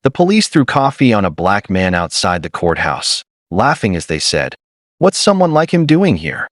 The police threw coffee on a black man outside the courthouse, laughing as they said, "What's someone like him doing here?"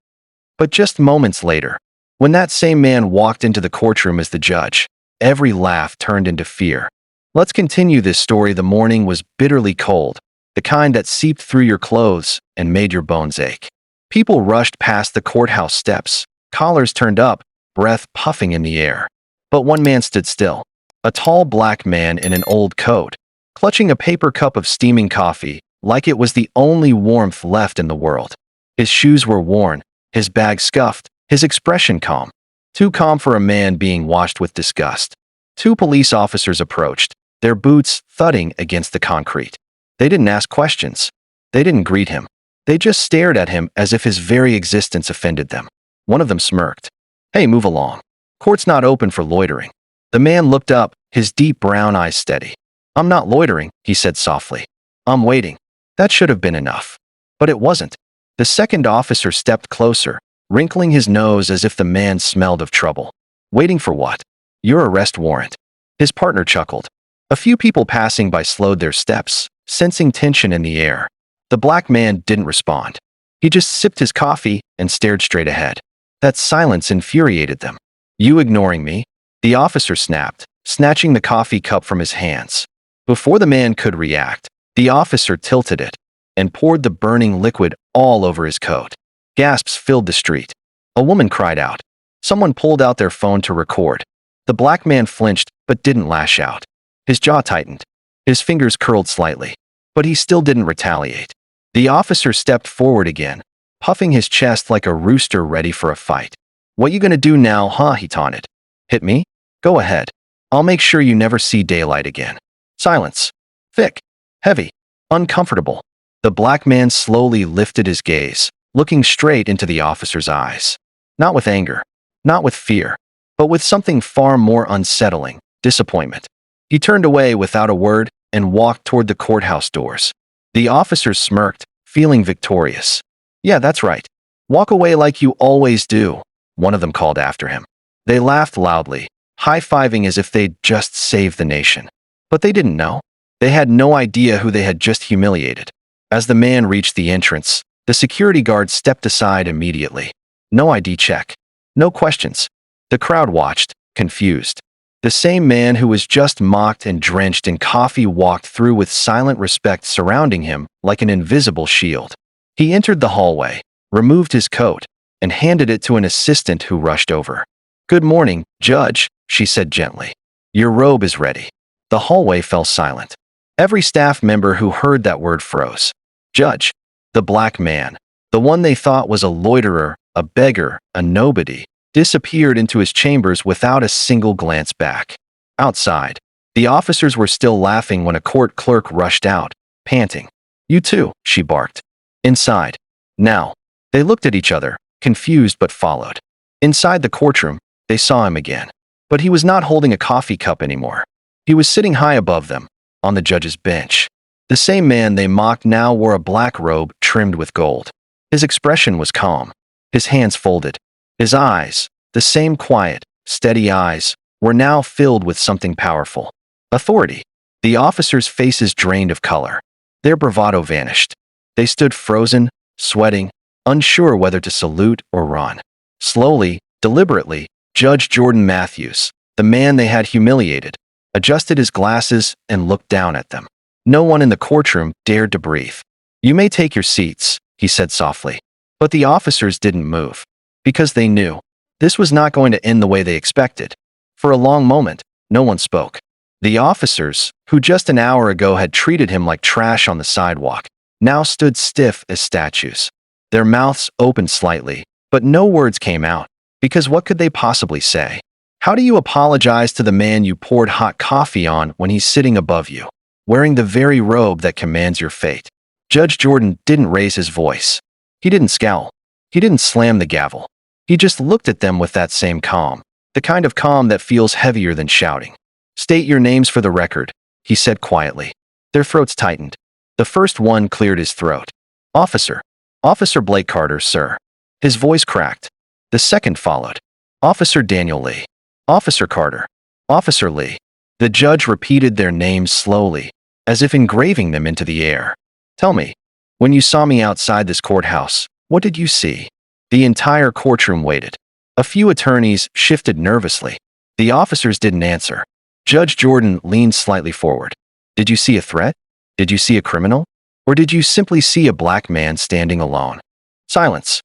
But just moments later, when that same man walked into the courtroom as the judge, every laugh turned into fear. Let's continue this story. The morning was bitterly cold, the kind that seeped through your clothes and made your bones ache. People rushed past the courthouse steps, collars turned up, breath puffing in the air. But one man stood still, a tall black man in an old coat, clutching a paper cup of steaming coffee like it was the only warmth left in the world. His shoes were worn, his bag scuffed, his expression calm. Too calm for a man being washed with disgust. Two police officers approached, their boots thudding against the concrete. They didn't ask questions. They didn't greet him. They just stared at him as if his very existence offended them. One of them smirked. "Hey, move along. Court's not open for loitering." The man looked up, his deep brown eyes steady. "I'm not loitering," he said softly. "I'm waiting." That should have been enough. But it wasn't. The second officer stepped closer, wrinkling his nose as if the man smelled of trouble. "Waiting for what?" "Your arrest warrant." His partner chuckled. A few people passing by slowed their steps, sensing tension in the air. The black man didn't respond. He just sipped his coffee and stared straight ahead. That silence infuriated them. "You ignoring me?" The officer snapped, snatching the coffee cup from his hands. Before the man could react, the officer tilted it and poured the burning liquid all over his coat. Gasps filled the street. A woman cried out. Someone pulled out their phone to record. The black man flinched but didn't lash out. His jaw tightened. His fingers curled slightly. But he still didn't retaliate. The officer stepped forward again, puffing his chest like a rooster ready for a fight. "What you gonna do now, huh?" he taunted. "Hit me? Go ahead. I'll make sure you never see daylight again." Silence. Thick. Heavy. Uncomfortable. The black man slowly lifted his gaze, looking straight into the officer's eyes. Not with anger. Not with fear. But with something far more unsettling, disappointment. He turned away without a word and walked toward the courthouse doors. The officers smirked, feeling victorious. "Yeah, that's right. Walk away like you always do," one of them called after him. They laughed loudly, high-fiving as if they'd just saved the nation. But they didn't know. They had no idea who they had just humiliated. As the man reached the entrance, the security guard stepped aside immediately. No ID check. No questions. The crowd watched, confused. The same man who was just mocked and drenched in coffee walked through with silent respect surrounding him like an invisible shield. He entered the hallway, removed his coat, and handed it to an assistant who rushed over. "Good morning, Judge," she said gently. "Your robe is ready." The hallway fell silent. Every staff member who heard that word froze. Judge. The black man, the one they thought was a loiterer, a beggar, a nobody, disappeared into his chambers without a single glance back. Outside, the officers were still laughing when a court clerk rushed out, panting. "You too," she barked. Inside. Now. They looked at each other, confused but followed. Inside the courtroom, they saw him again. But he was not holding a coffee cup anymore. He was sitting high above them, on the judge's bench. The same man they mocked now wore a black robe trimmed with gold. His expression was calm. His hands folded. His eyes, the same quiet, steady eyes, were now filled with something powerful. Authority. The officers' faces drained of color. Their bravado vanished. They stood frozen, sweating, unsure whether to salute or run. Slowly, deliberately, Judge Jordan Matthews, the man they had humiliated, adjusted his glasses and looked down at them. No one in the courtroom dared to breathe. "You may take your seats," he said softly. But the officers didn't move. Because they knew. This was not going to end the way they expected. For a long moment, no one spoke. The officers, who just an hour ago had treated him like trash on the sidewalk, now stood stiff as statues. Their mouths opened slightly, but no words came out. Because what could they possibly say? How do you apologize to the man you poured hot coffee on when he's sitting above you, wearing the very robe that commands your fate? Judge Jordan didn't raise his voice. He didn't scowl. He didn't slam the gavel. He just looked at them with that same calm, the kind of calm that feels heavier than shouting. "State your names for the record," he said quietly. Their throats tightened. The first one cleared his throat. "Officer. Officer Blake Carter, sir." His voice cracked. The second followed. "Officer Daniel Lee." "Officer Carter." "Officer Lee." The judge repeated their names slowly, as if engraving them into the air. Tell me, when you saw me outside this courthouse, what did you see? The entire courtroom waited. A few attorneys shifted nervously. The officers didn't answer. Judge Jordan leaned slightly forward. Did you see a threat? Did you see a criminal? Or did you simply see a black man standing alone? Silence.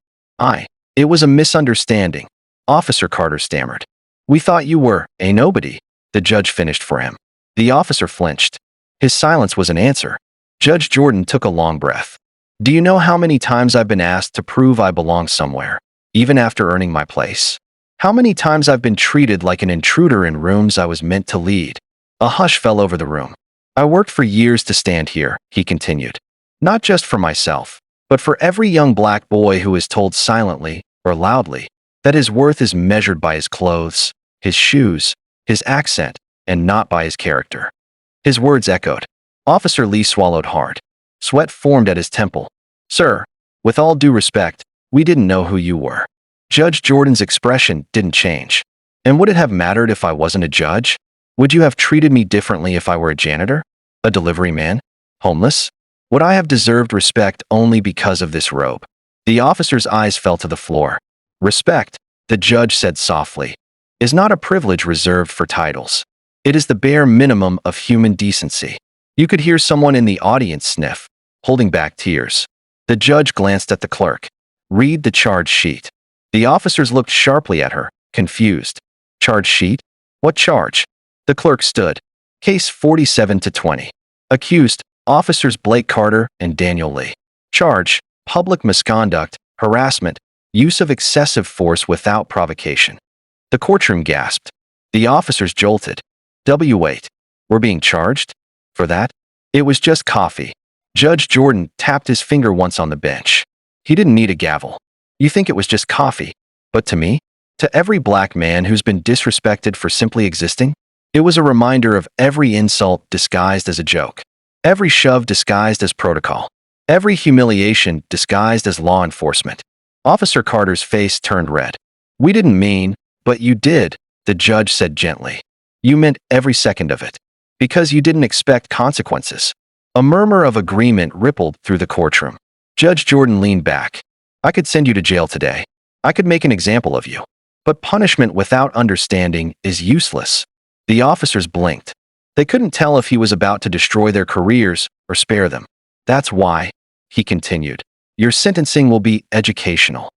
It was a misunderstanding. Officer Carter stammered. We thought you were a nobody. The judge finished for him. The officer flinched. His silence was an answer. Judge Jordan took a long breath. Do you know how many times I've been asked to prove I belong somewhere, even after earning my place? How many times I've been treated like an intruder in rooms I was meant to lead? A hush fell over the room. I worked for years to stand here, he continued. Not just for myself, but for every young black boy who is told silently or loudly that his worth is measured by his clothes, his shoes, his accent, and not by his character. His words echoed. Officer Lee swallowed hard. Sweat formed at his temple. Sir, with all due respect, we didn't know who you were. Judge Jordan's expression didn't change. And would it have mattered if I wasn't a judge? Would you have treated me differently if I were a janitor? A delivery man? Homeless? Would I have deserved respect only because of this robe? The officer's eyes fell to the floor. Respect, the judge said softly, is not a privilege reserved for titles. It is the bare minimum of human decency. You could hear someone in the audience sniff, holding back tears. The judge glanced at the clerk. Read the charge sheet. The officers looked sharply at her, confused. Charge sheet? What charge? The clerk stood. Case 47-20. Accused, Officers Blake Carter and Daniel Lee. Charge, public misconduct, harassment, use of excessive force without provocation. The courtroom gasped. The officers jolted. Wait. We're being charged? For that? It was just coffee. Judge Jordan tapped his finger once on the bench. He didn't need a gavel. You think it was just coffee. But to me? To every black man who's been disrespected for simply existing? It was a reminder of every insult disguised as a joke. Every shove disguised as protocol. Every humiliation disguised as law enforcement. Officer Carter's face turned red. We didn't mean, but you did, the judge said gently. You meant every second of it. Because you didn't expect consequences. A murmur of agreement rippled through the courtroom. Judge Jordan leaned back. I could send you to jail today. I could make an example of you. But punishment without understanding is useless. The officers blinked. They couldn't tell if he was about to destroy their careers or spare them. That's why, he continued, your sentencing will be educational.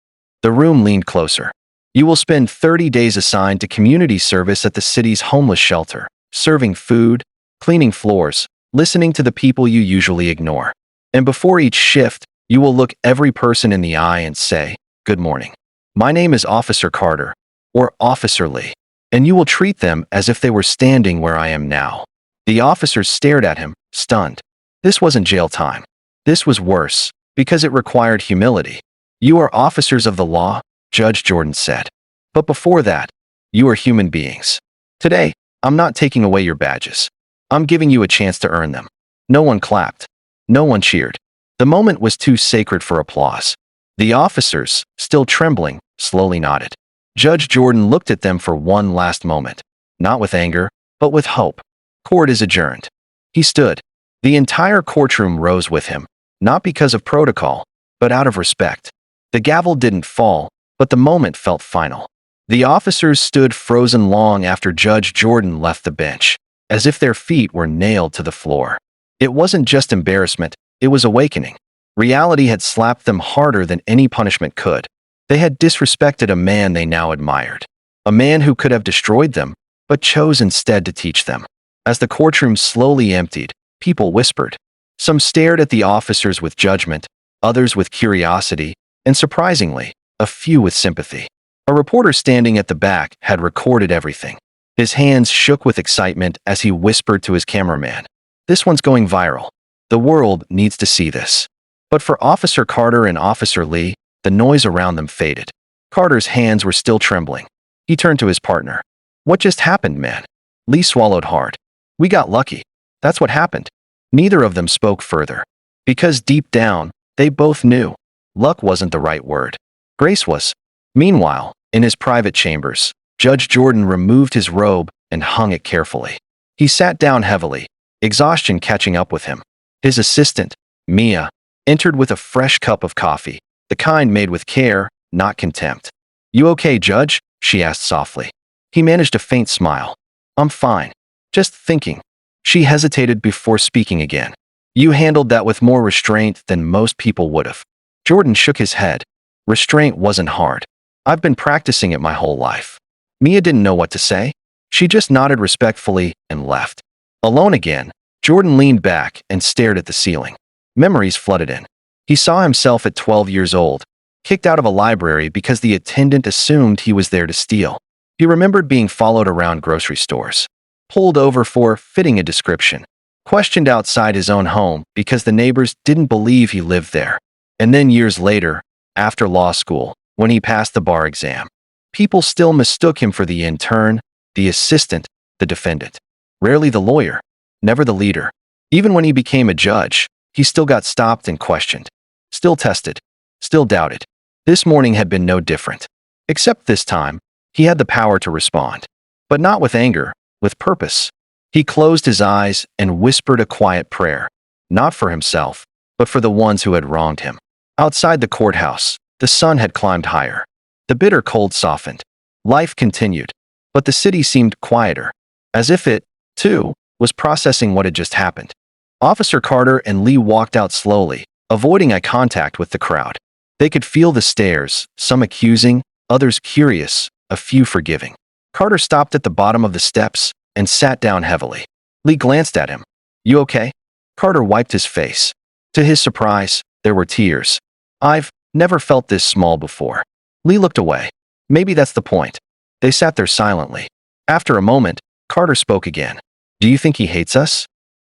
The room leaned closer. You will spend 30 days assigned to community service at the city's homeless shelter, serving food, cleaning floors, listening to the people you usually ignore. And before each shift, you will look every person in the eye and say, "Good morning. My name is Officer Carter," or "Officer Lee." And you will treat them as if they were standing where I am now. The officers stared at him, stunned. This wasn't jail time. This was worse, because it required humility. You are officers of the law, Judge Jordan said. But before that, you are human beings. Today, I'm not taking away your badges. I'm giving you a chance to earn them. No one clapped. No one cheered. The moment was too sacred for applause. The officers, still trembling, slowly nodded. Judge Jordan looked at them for one last moment, not with anger, but with hope. Court is adjourned. He stood. The entire courtroom rose with him, not because of protocol, but out of respect. The gavel didn't fall, but the moment felt final. The officers stood frozen long after Judge Jordan left the bench, as if their feet were nailed to the floor. It wasn't just embarrassment, it was awakening. Reality had slapped them harder than any punishment could. They had disrespected a man they now admired. A man who could have destroyed them, but chose instead to teach them. As the courtroom slowly emptied, people whispered. Some stared at the officers with judgment, others with curiosity, and surprisingly, a few with sympathy. A reporter standing at the back had recorded everything. His hands shook with excitement as he whispered to his cameraman. This one's going viral. The world needs to see this. But for Officer Carter and Officer Lee, the noise around them faded. Carter's hands were still trembling. He turned to his partner. What just happened, man? Lee swallowed hard. We got lucky. That's what happened. Neither of them spoke further. Because deep down, they both knew. Luck wasn't the right word. Grace was. Meanwhile, in his private chambers, Judge Jordan removed his robe and hung it carefully. He sat down heavily, exhaustion catching up with him. His assistant, Mia, entered with a fresh cup of coffee, the kind made with care, not contempt. "You okay, Judge?" she asked softly. He managed a faint smile. "I'm fine. Just thinking." She hesitated before speaking again. "You handled that with more restraint than most people would have." Jordan shook his head. "Restraint wasn't hard. I've been practicing it my whole life." Mia didn't know what to say. She just nodded respectfully and left. Alone again, Jordan leaned back and stared at the ceiling. Memories flooded in. He saw himself at 12 years old, kicked out of a library because the attendant assumed he was there to steal. He remembered being followed around grocery stores, pulled over for fitting a description, questioned outside his own home because the neighbors didn't believe he lived there. And then years later, after law school, when he passed the bar exam, people still mistook him for the intern, the assistant, the defendant. Rarely the lawyer, never the leader. Even when he became a judge, he still got stopped and questioned, still tested, still doubted. This morning had been no different. Except this time, he had the power to respond. But not with anger, with purpose. He closed his eyes and whispered a quiet prayer, not for himself, but for the ones who had wronged him. Outside the courthouse, the sun had climbed higher. The bitter cold softened. Life continued, but the city seemed quieter, as if it, too, was processing what had just happened. Officer Carter and Lee walked out slowly, avoiding eye contact with the crowd. They could feel the stares, some accusing, others curious, a few forgiving. Carter stopped at the bottom of the steps and sat down heavily. Lee glanced at him. "You okay?" Carter wiped his face. To his surprise, there were tears. "I've never felt this small before." Lee looked away. Maybe that's the point. They sat there silently. After a moment, Carter spoke again. "Do you think he hates us?"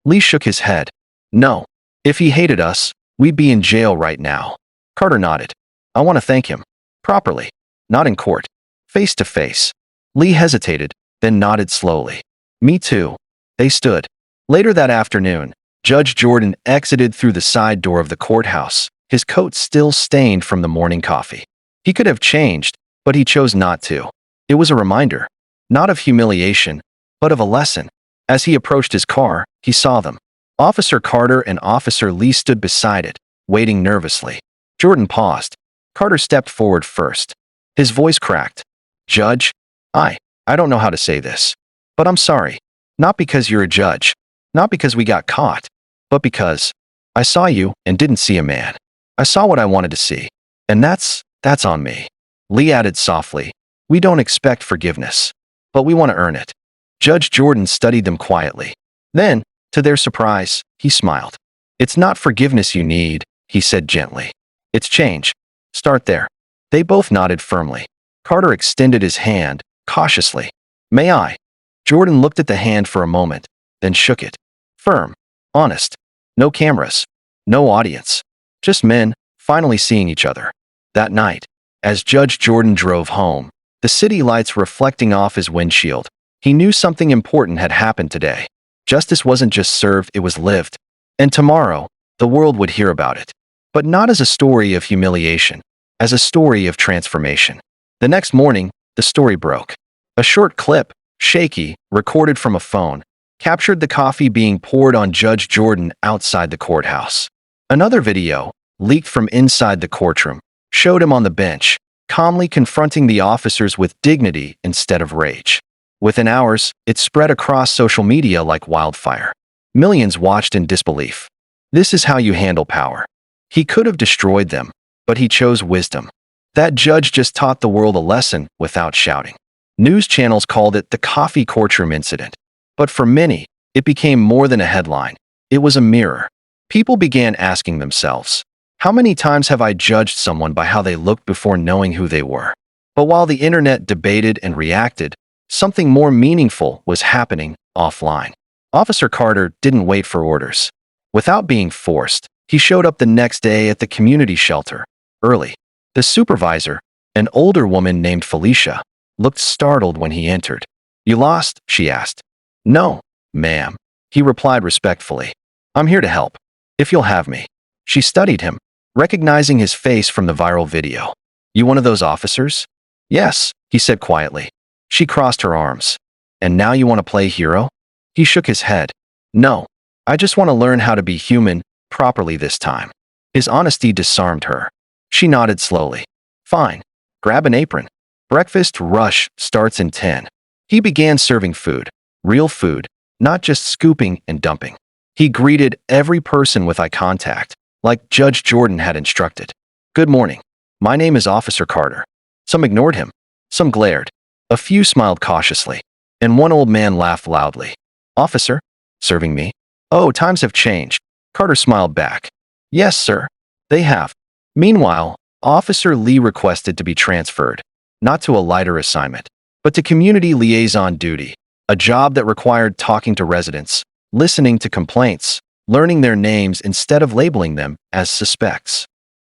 Lee shook his head. "No. If he hated us, we'd be in jail right now." Carter nodded. "I want to thank him. Properly. Not in court. Face to face." Lee hesitated, then nodded slowly. "Me too." They stood. Later that afternoon, Judge Jordan exited through the side door of the courthouse, his coat still stained from the morning coffee. He could have changed, but he chose not to. It was a reminder, not of humiliation, but of a lesson. As he approached his car, he saw them. Officer Carter and Officer Lee stood beside it, waiting nervously. Jordan paused. Carter stepped forward first. His voice cracked. "Judge, I don't know how to say this, but I'm sorry. Not because you're a judge, not because we got caught, but because I saw you and didn't see a man. I saw what I wanted to see, and that's on me." Lee added softly, "We don't expect forgiveness, but we want to earn it." Judge Jordan studied them quietly. Then, to their surprise, he smiled. "It's not forgiveness you need," he said gently. "It's change. Start there." They both nodded firmly. Carter extended his hand, cautiously. "May I?" Jordan looked at the hand for a moment, then shook it. Firm, honest. No cameras, no audience. Just men, finally seeing each other. That night, as Judge Jordan drove home, the city lights reflecting off his windshield, he knew something important had happened today. Justice wasn't just served, it was lived. And tomorrow, the world would hear about it. But not as a story of humiliation, as a story of transformation. The next morning, the story broke. A short clip, shaky, recorded from a phone, captured the coffee being poured on Judge Jordan outside the courthouse. Another video, leaked from inside the courtroom, showed him on the bench, calmly confronting the officers with dignity instead of rage. Within hours, it spread across social media like wildfire. Millions watched in disbelief. This is how you handle power. He could have destroyed them, but he chose wisdom. That judge just taught the world a lesson without shouting. News channels called it the coffee courtroom incident. But for many, it became more than a headline. It was a mirror. People began asking themselves, how many times have I judged someone by how they looked before knowing who they were? But while the internet debated and reacted, something more meaningful was happening offline. Officer Carter didn't wait for orders. Without being forced, he showed up the next day at the community shelter, early. The supervisor, an older woman named Felicia, looked startled when he entered. "You lost?" she asked. "No, ma'am," he replied respectfully. "I'm here to help, if you'll have me." She studied him, recognizing his face from the viral video. "You one of those officers?" "Yes," he said quietly. She crossed her arms. "And now you want to play hero?" He shook his head. "No, I just want to learn how to be human properly this time. His honesty disarmed her. She nodded slowly. Fine. Grab an apron. Breakfast rush starts in 10. He began serving food. Real food, not just scooping and dumping. He greeted every person with eye contact, like Judge Jordan had instructed. Good morning. My name is Officer Carter. Some ignored him. Some glared. A few smiled cautiously. And one old man laughed loudly. Officer? Serving me? Oh, times have changed. Carter smiled back. Yes, sir. They have. Meanwhile, Officer Lee requested to be transferred, not to a lighter assignment, but to community liaison duty, a job that required talking to residents, listening to complaints, learning their names instead of labeling them as suspects.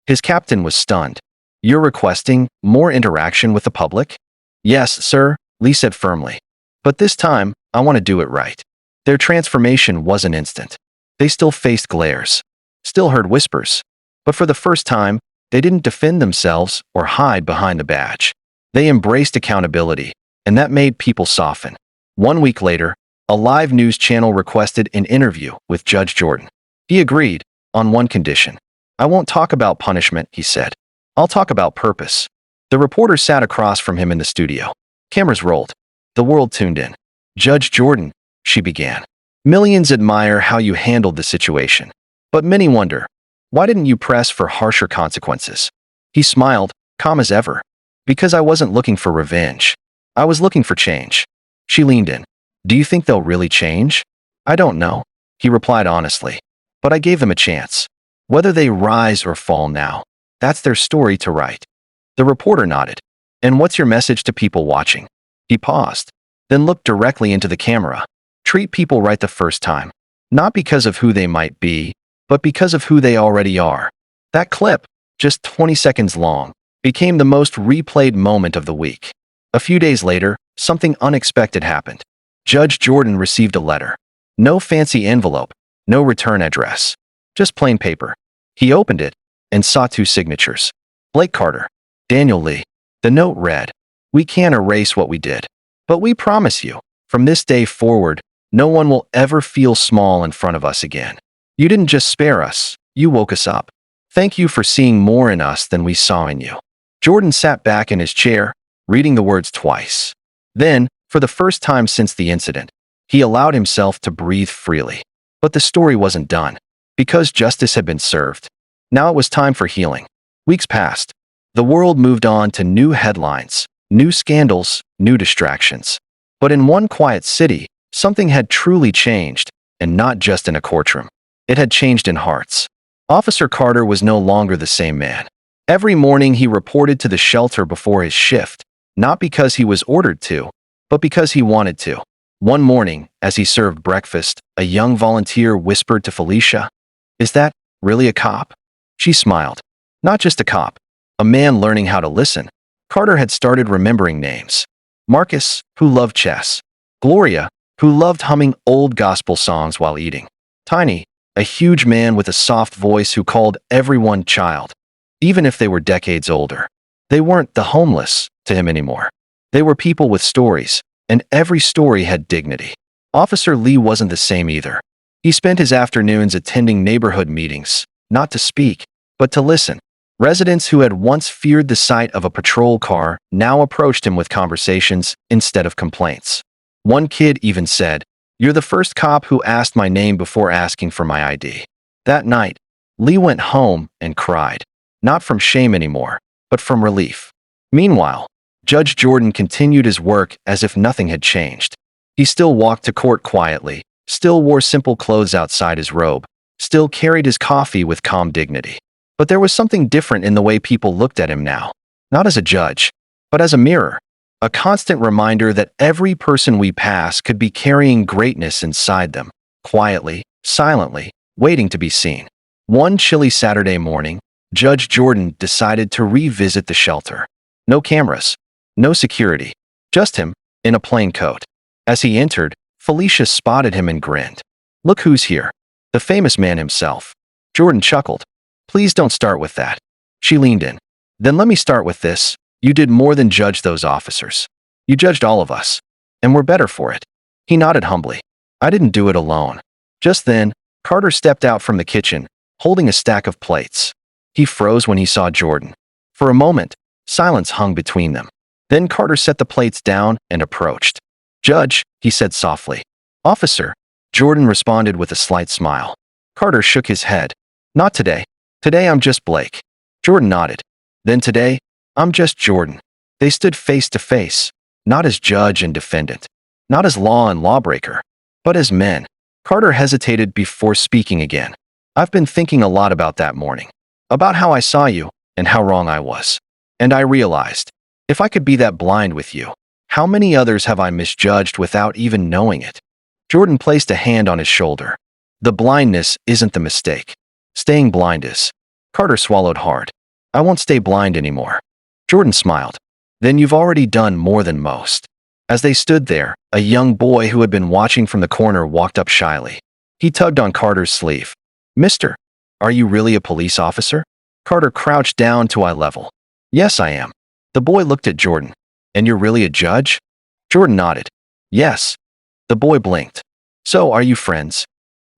His captain was stunned. You're requesting more interaction with the public? Yes, sir, Lee said firmly. But this time, I want to do it right. Their transformation wasn't instant. They still faced glares, still heard whispers. But for the first time, they didn't defend themselves or hide behind the badge. They embraced accountability, and that made people soften. 1 week later, a live news channel requested an interview with Judge Jordan. He agreed, on one condition. I won't talk about punishment, he said. I'll talk about purpose. The reporter sat across from him in the studio. Cameras rolled. The world tuned in. Judge Jordan, she began. Millions admire how you handled the situation. But many wonder, why didn't you press for harsher consequences? He smiled, calm as ever. Because I wasn't looking for revenge. I was looking for change. She leaned in. Do you think they'll really change? I don't know, he replied honestly. But I gave them a chance. Whether they rise or fall now, that's their story to write. The reporter nodded. And what's your message to people watching? He paused, then looked directly into the camera. Treat people right the first time. Not because of who they might be, but because of who they already are. That clip, just 20 seconds long, became the most replayed moment of the week. A few days later, something unexpected happened. Judge Jordan received a letter. No fancy envelope, no return address. Just plain paper. He opened it and saw 2 signatures. Blake Carter, Daniel Lee. The note read, We can't erase what we did. But we promise you, from this day forward, no one will ever feel small in front of us again. You didn't just spare us, you woke us up. Thank you for seeing more in us than we saw in you. Jordan sat back in his chair, reading the words twice. Then, for the first time since the incident, he allowed himself to breathe freely. But the story wasn't done. Because justice had been served. Now it was time for healing. Weeks passed. The world moved on to new headlines, new scandals, new distractions. But in one quiet city, something had truly changed, and not just in a courtroom. It had changed in hearts. Officer Carter was no longer the same man. Every morning he reported to the shelter before his shift, not because he was ordered to, but because he wanted to. One morning, as he served breakfast, a young volunteer whispered to Felicia, Is that really a cop? She smiled. Not just a cop, a man learning how to listen. Carter had started remembering names. Marcus, who loved chess. Gloria, who loved humming old gospel songs while eating. Tiny, a huge man with a soft voice who called everyone child, even if they were decades older. They weren't the homeless to him anymore. They were people with stories, and every story had dignity. Officer Lee wasn't the same either. He spent his afternoons attending neighborhood meetings, not to speak, but to listen. Residents who had once feared the sight of a patrol car now approached him with conversations instead of complaints. One kid even said, You're the first cop who asked my name before asking for my ID. That night, Lee went home and cried, not from shame anymore, but from relief. Meanwhile, Judge Jordan continued his work as if nothing had changed. He still walked to court quietly, still wore simple clothes outside his robe, still carried his coffee with calm dignity. But there was something different in the way people looked at him now, not as a judge, but as a mirror, a constant reminder that every person we pass could be carrying greatness inside them, quietly, silently, waiting to be seen. One chilly Saturday morning, Judge Jordan decided to revisit the shelter. No cameras, no security, just him, in a plain coat. As he entered, Felicia spotted him and grinned. Look who's here. The famous man himself. Jordan chuckled. Please don't start with that. She leaned in. Then let me start with this. You did more than judge those officers. You judged all of us. And we're better for it. He nodded humbly. I didn't do it alone. Just then, Carter stepped out from the kitchen, holding a stack of plates. He froze when he saw Jordan. For a moment, silence hung between them. Then Carter set the plates down and approached. "Judge," he said softly. "Officer," Jordan responded with a slight smile. Carter shook his head. "Not today. Today I'm just Blake." Jordan nodded. "Then today, I'm just Jordan." They stood face to face, not as judge and defendant, not as law and lawbreaker, but as men. Carter hesitated before speaking again. "I've been thinking a lot about that morning, about how I saw you and how wrong I was. And I realized, if I could be that blind with you, how many others have I misjudged without even knowing it?" Jordan placed a hand on his shoulder. "The blindness isn't the mistake. Staying blind is." Carter swallowed hard. "I won't stay blind anymore." Jordan smiled. "Then you've already done more than most." As they stood there, a young boy who had been watching from the corner walked up shyly. He tugged on Carter's sleeve. "Mister, are you really a police officer?" Carter crouched down to eye level. "Yes, I am." The boy looked at Jordan. "And you're really a judge?" Jordan nodded. "Yes." The boy blinked. "So, are you friends?"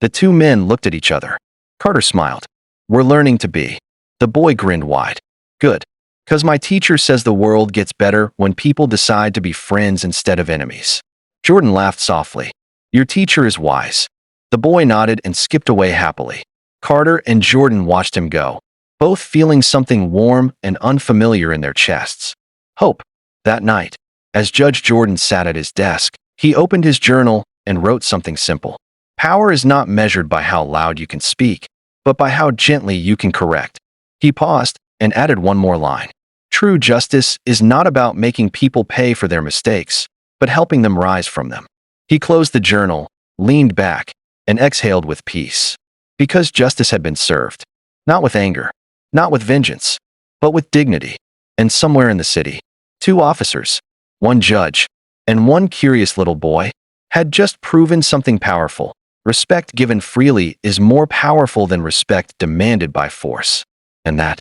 The two men looked at each other. Carter smiled. "We're learning to be." The boy grinned wide. "Good. 'Cause my teacher says the world gets better when people decide to be friends instead of enemies." Jordan laughed softly. "Your teacher is wise." The boy nodded and skipped away happily. Carter and Jordan watched him go, both feeling something warm and unfamiliar in their chests. Hope. That night, as Judge Jordan sat at his desk, he opened his journal and wrote something simple. "Power is not measured by how loud you can speak, but by how gently you can correct." He paused and added one more line. "True justice is not about making people pay for their mistakes, but helping them rise from them." He closed the journal, leaned back, and exhaled with peace. Because justice had been served. Not with anger, not with vengeance, but with dignity. And somewhere in the city, two officers, one judge, and one curious little boy, had just proven something powerful. Respect given freely is more powerful than respect demanded by force. And that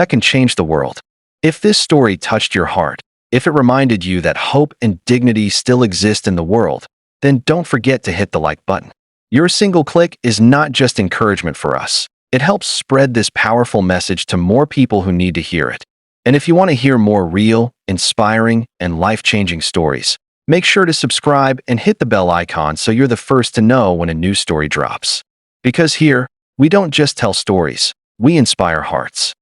can change the world. If this story touched your heart, if it reminded you that hope and dignity still exist in the world, then don't forget to hit the like button. Your single click is not just encouragement for us. It helps spread this powerful message to more people who need to hear it. And if you want to hear more real, inspiring, and life-changing stories, make sure to subscribe and hit the bell icon so you're the first to know when a new story drops. Because here, we don't just tell stories, we inspire hearts.